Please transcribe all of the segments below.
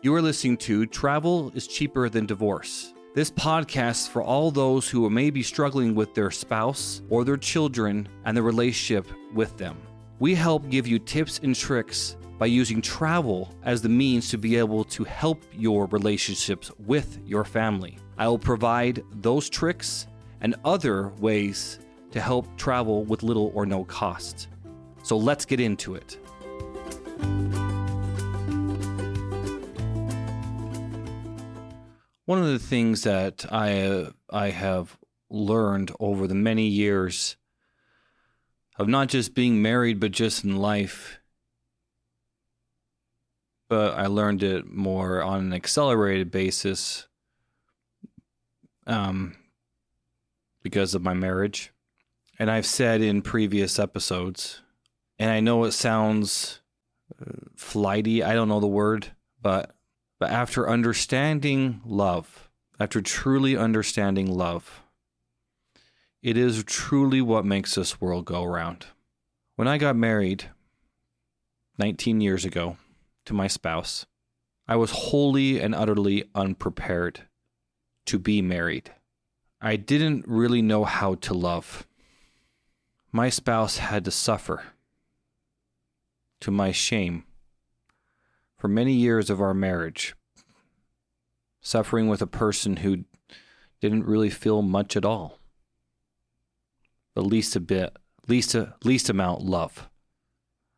You are listening to Travel is Cheaper Than Divorce. This podcast is for all those who may be struggling with their spouse or their children and the relationship with them. We help give you tips and tricks by using travel as the means to be able to help your relationships with your family. I will provide those tricks and other ways to help travel with little or no cost. So let's get into it. One of the things that I have learned over the many years of not just being married, but just in life, but I learned it more on an accelerated basis because of my marriage. And I've said in previous episodes, and I know it sounds flighty, I don't know the word, but after understanding love, after truly understanding love, it is truly what makes this world go round. When I got married 19 years ago to my spouse, I was wholly and utterly unprepared to be married. I didn't really know how to love. My spouse had to suffer, to my shame, for many years of our marriage, suffering with a person who didn't really feel much at all, but least amount love.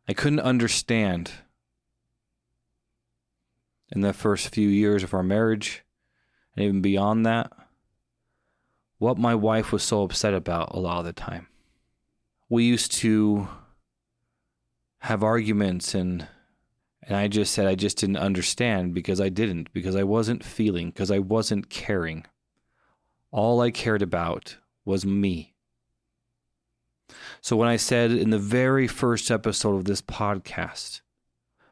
I couldn't understand in the first few years of our marriage, and even beyond that, what my wife was so upset about a lot of the time. We used to have arguments and I just said I just didn't understand because I wasn't feeling, because I wasn't caring. All I cared about was me. So when I said in the very first episode of this podcast,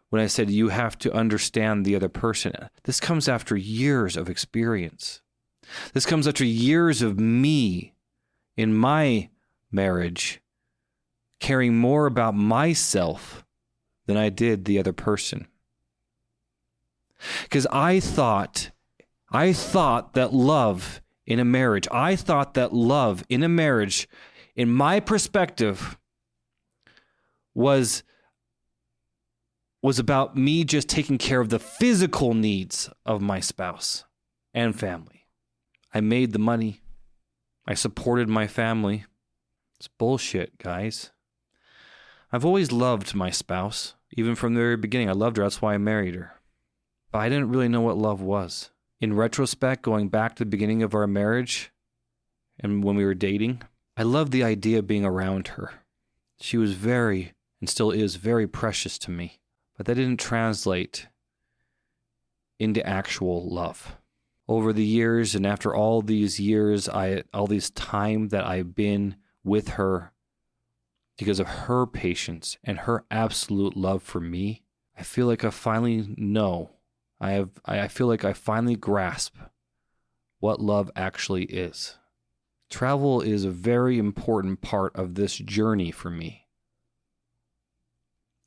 when I said you have to understand the other person, this comes after years of experience. This comes after years of me in my marriage caring more about myself than I did the other person. Because I thought that love in a marriage, in my perspective, was about me just taking care of the physical needs of my spouse and family. I made the money. I supported my family. It's bullshit, guys. I've always loved my spouse. Even from the very beginning, I loved her. That's why I married her. But I didn't really know what love was. In retrospect, going back to the beginning of our marriage and when we were dating, I loved the idea of being around her. She was very, and still is, very precious to me. But that didn't translate into actual love. Over the years, and after all these years, all this time that I've been with her, because of her patience and her absolute love for me, I feel like I finally know. I feel like I finally grasp what love actually is. Travel is a very important part of this journey for me.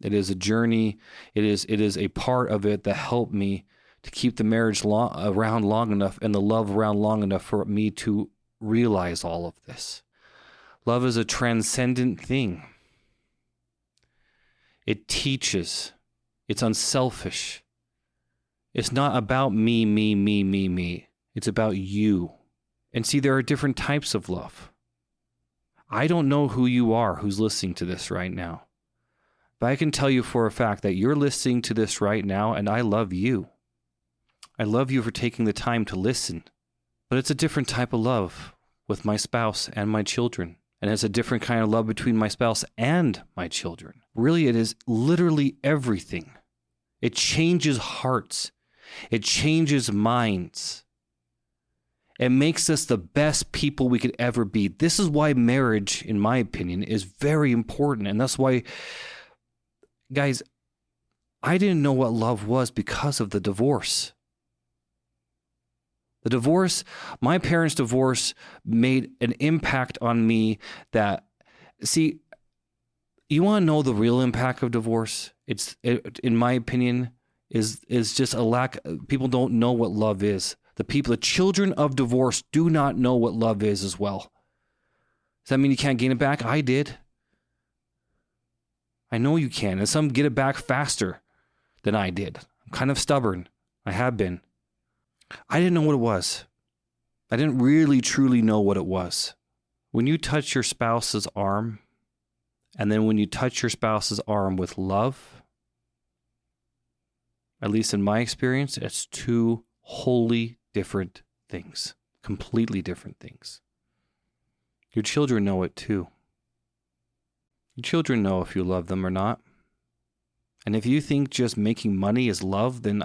It is a journey. It is a part of it that helped me to keep the marriage around long enough and the love around long enough for me to realize all of this. Love is a transcendent thing. It teaches. It's unselfish. It's not about me. It's about you. And see, there are different types of love. I don't know who you are who's listening to this right now. But I can tell you for a fact that you're listening to this right now, and I love you. I love you for taking the time to listen. But it's a different type of love with my spouse and my children. And it's a different kind of love between my spouse and my children. Really, it is literally everything. It changes hearts. It changes minds. It makes us the best people we could ever be. This is why marriage, in my opinion, is very important. And that's why, guys, I didn't know what love was because of the divorce. The divorce, my parents' divorce made an impact on me that, see, you want to know the real impact of divorce? In my opinion, is just a lack. People don't know what love is. The children of divorce do not know what love is as well. Does that mean you can't gain it back? I did. I know you can. And some get it back faster than I did. I'm kind of stubborn. I have been. I didn't know what it was. I didn't really truly know what it was. When you touch your spouse's arm, and then when you touch your spouse's arm with love, at least in my experience, it's two wholly different things. Completely different things. Your children know it too. Your children know if you love them or not. And if you think just making money is love, then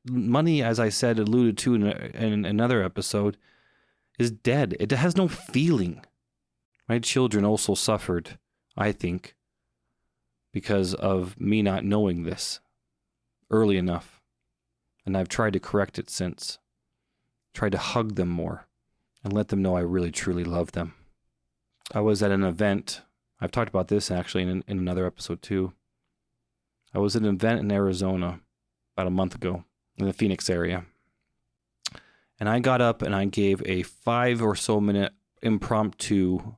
money, as I said, alluded to in another episode, is dead. It has no feeling. My children also suffered, I think, because of me not knowing this early enough. And I've tried to correct it since. Tried to hug them more and let them know I really, truly love them. I was at an event. I've talked about this actually in another episode too. I was at an event in Arizona about a month ago in the Phoenix area. And I got up and I gave a 5 or so minute impromptu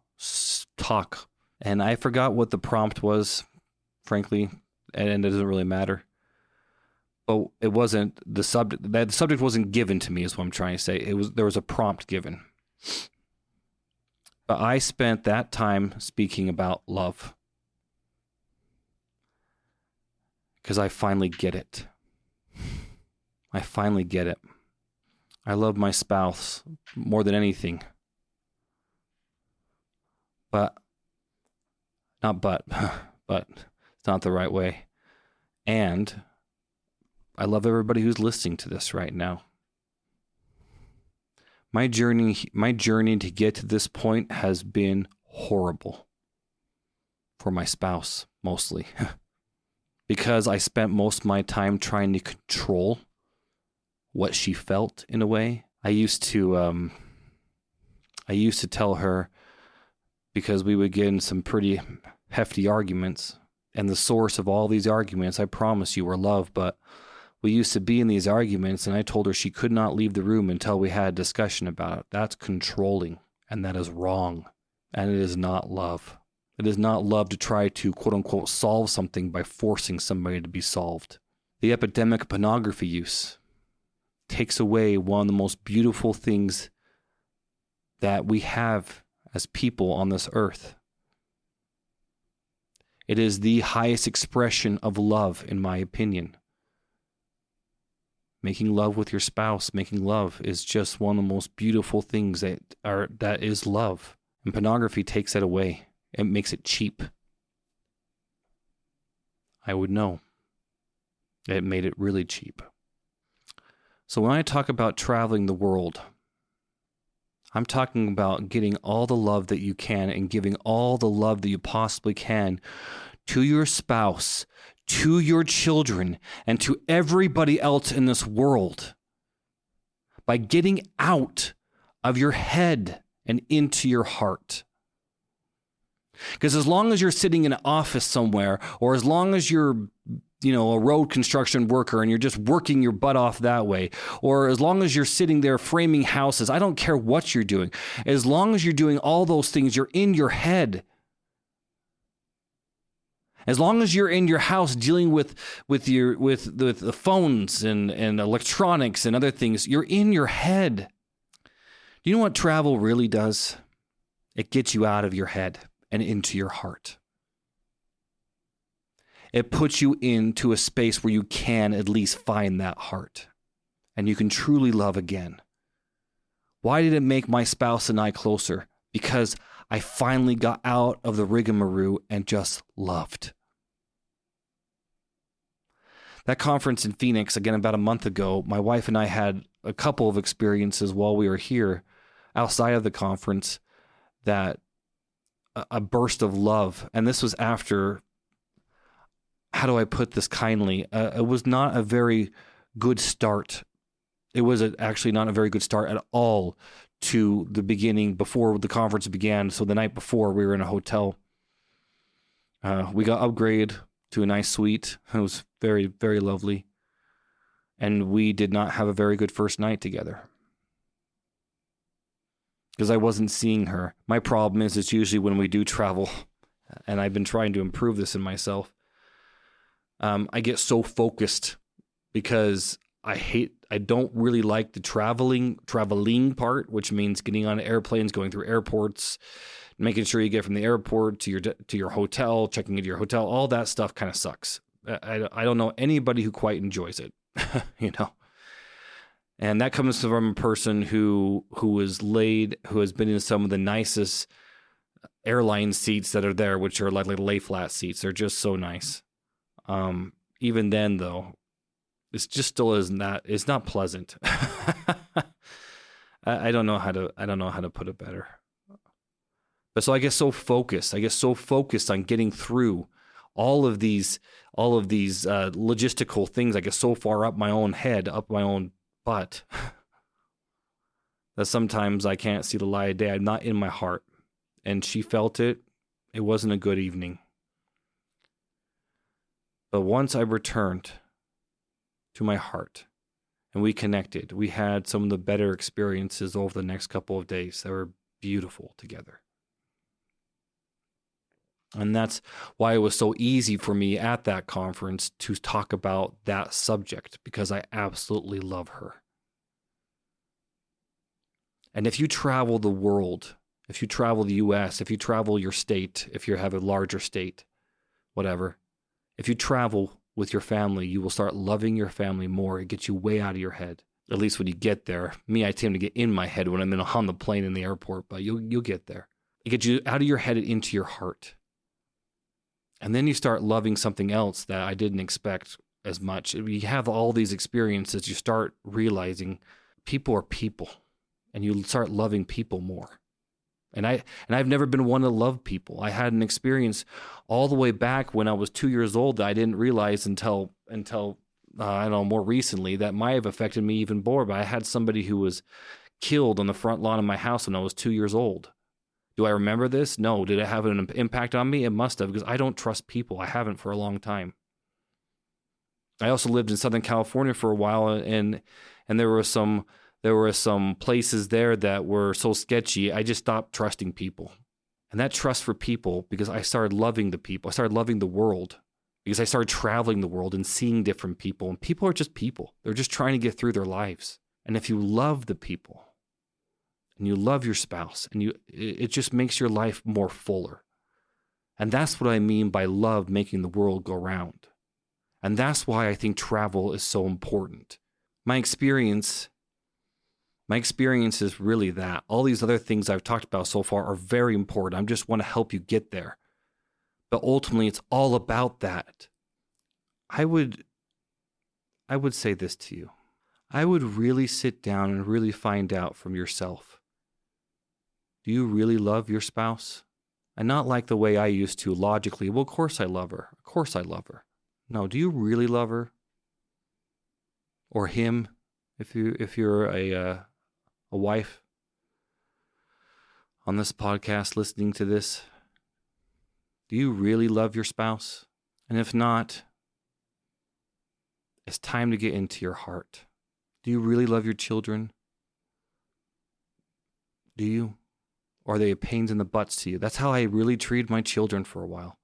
talk. And I forgot what the prompt was, frankly, and it doesn't really matter. But it wasn't the subject. The subject wasn't given to me, is what I'm trying to say. There was a prompt given. But I spent that time speaking about love. Because I finally get it. I finally get it. I love my spouse more than anything. But it's not the right way. And I love everybody who's listening to this right now. My journey to get to this point has been horrible for my spouse, mostly. Because I spent most of my time trying to control what she felt in a way. I used to tell her, because we would get in some pretty hefty arguments, and the source of all these arguments, I promise you, were love, but we used to be in these arguments, and I told her she could not leave the room until we had a discussion about it. That's controlling, and that is wrong, and it is not love. It is not love to try to, quote-unquote, solve something by forcing somebody to be solved. The epidemic of pornography use takes away one of the most beautiful things that we have as people on this earth. It is the highest expression of love, in my opinion. Making love with your spouse, making love is just one of the most beautiful things that is love. And pornography takes that away. It makes it cheap. I would know. It made it really cheap. So when I talk about traveling the world, I'm talking about getting all the love that you can and giving all the love that you possibly can to your spouse, to your children, and to everybody else in this world by getting out of your head and into your heart. Because as long as you're sitting in an office somewhere, or as long as you're, a road construction worker and you're just working your butt off that way, or as long as you're sitting there framing houses, I don't care what you're doing. As long as you're doing all those things, you're in your head. As long as you're in your house dealing with the phones and electronics and other things, you're in your head. Do you know what travel really does? It gets you out of your head and into your heart. It puts you into a space where you can at least find that heart and you can truly love again. Why did it make my spouse and I closer? Because I finally got out of the rigmarole and just loved. That conference in Phoenix, again, about a month ago, my wife and I had a couple of experiences while we were here outside of the conference that a burst of love. And this was after, how do I put this kindly? It was not a very good start. It was actually not a very good start at all to the beginning before the conference began. So the night before, we were in a hotel. We got upgraded to a nice suite. It was very, very lovely. And we did not have a very good first night together. Because I wasn't seeing her. My problem is it's usually when we do travel, and I've been trying to improve this in myself. I get so focused because I don't really like the traveling part, which means getting on airplanes, going through airports, making sure you get from the airport to your hotel, checking into your hotel. All that stuff kind of sucks. I don't know anybody who quite enjoys it, you know. And that comes from a person who has been in some of the nicest airline seats that are there, which are like lay flat seats. They're just so nice. Even then, though, it's just still it's not pleasant. I don't know how to put it better. But so I get so focused on getting through all of these logistical things. I get so far up my own head, up my own butt, that sometimes I can't see the light of day. I'm not in my heart. And she felt it. It wasn't a good evening. But once I returned to my heart and we connected, we had some of the better experiences over the next couple of days that were beautiful together. And that's why it was so easy for me at that conference to talk about that subject, because I absolutely love her. And if you travel the world, if you travel the US, if you travel your state, if you have a larger state, whatever, if you travel with your family, you will start loving your family more. It gets you way out of your head. At least when you get there. Me, I tend to get in my head when I'm on the plane in the airport, but you'll get there. It gets you out of your head and into your heart. And then you start loving something else that I didn't expect as much. You have all these experiences, you start realizing people are people, and you start loving people more. And I've never been one to love people. I had an experience all the way back when I was 2 years old that I didn't realize until I don't know, more recently, that might have affected me even more. But I had somebody who was killed on the front lawn of my house when I was 2 years old. Do I remember this? No. Did it have an impact on me? It must have, because I don't trust people. I haven't for a long time. I also lived in Southern California for a while, and there were some places there that were so sketchy. I just stopped trusting people. And that trust for people, because I started loving the people. I started loving the world, because I started traveling the world and seeing different people. And people are just people. They're just trying to get through their lives. And if you love the people, and you love your spouse, and it just makes your life more fuller. And that's what I mean by love making the world go round. And that's why I think travel is so important. My experience is really that. All these other things I've talked about so far are very important. I just want to help you get there. But ultimately, it's all about that. I would say this to you. I would really sit down and really find out from yourself. Do you really love your spouse? And not like the way I used to logically. Well, of course I love her. Of course I love her. No, do you really love her? Or him, if you're a wife on this podcast listening to this? Do you really love your spouse? And if not, it's time to get into your heart. Do you really love your children? Do you? Or are they pains in the butts to you? That's how I really treated my children for a while.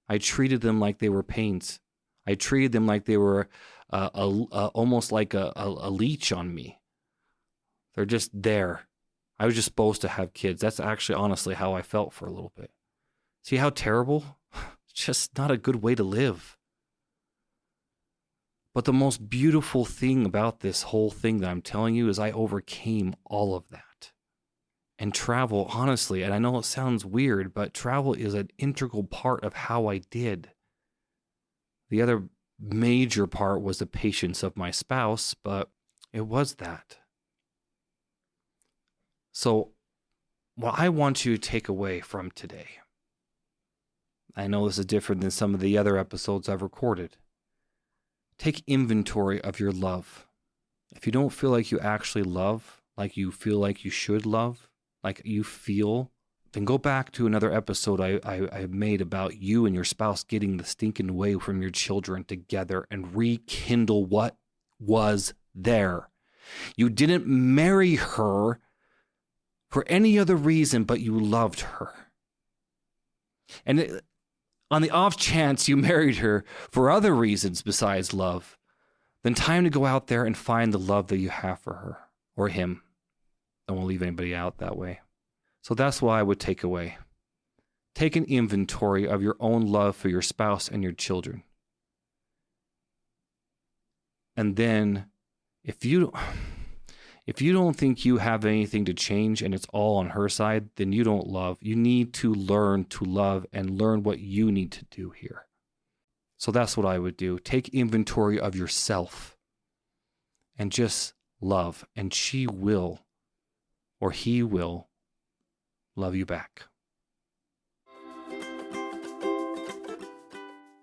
I treated them like they were pains. I treated them like they were almost like a leech on me. They're just there. I was just supposed to have kids. That's actually honestly how I felt for a little bit. See how terrible? It's just not a good way to live. But the most beautiful thing about this whole thing that I'm telling you is I overcame all of that. And travel, honestly, and I know it sounds weird, but travel is an integral part of how I did. The other major part was the patience of my spouse, but it was that. So, what I want you to take away from today, I know this is different than some of the other episodes I've recorded. Take inventory of your love. If you don't feel like you actually love, like you feel like you should love, like you feel, then go back to another episode I made about you and your spouse getting the stinking away from your children together and rekindle what was there. You didn't marry her for any other reason but you loved her. And on the off chance you married her for other reasons besides love, then time to go out there and find the love that you have for her or him. Don't want to leave anybody out that way. So that's what I would take away. Take an inventory of your own love for your spouse and your children. And then if you don't think you have anything to change and it's all on her side, then you don't love. You need to learn to love and learn what you need to do here. So that's what I would do. Take inventory of yourself and just love. And she will, or he will, love you back.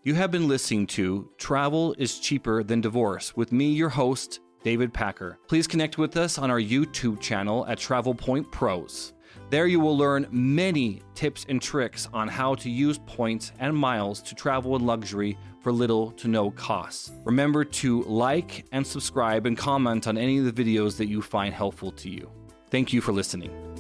You have been listening to Travel is Cheaper Than Divorce with me, your host, David Packer. Please connect with us on our YouTube channel at Travel Point Pros. There you will learn many tips and tricks on how to use points and miles to travel in luxury for little to no costs. Remember to like and subscribe and comment on any of the videos that you find helpful to you. Thank you for listening.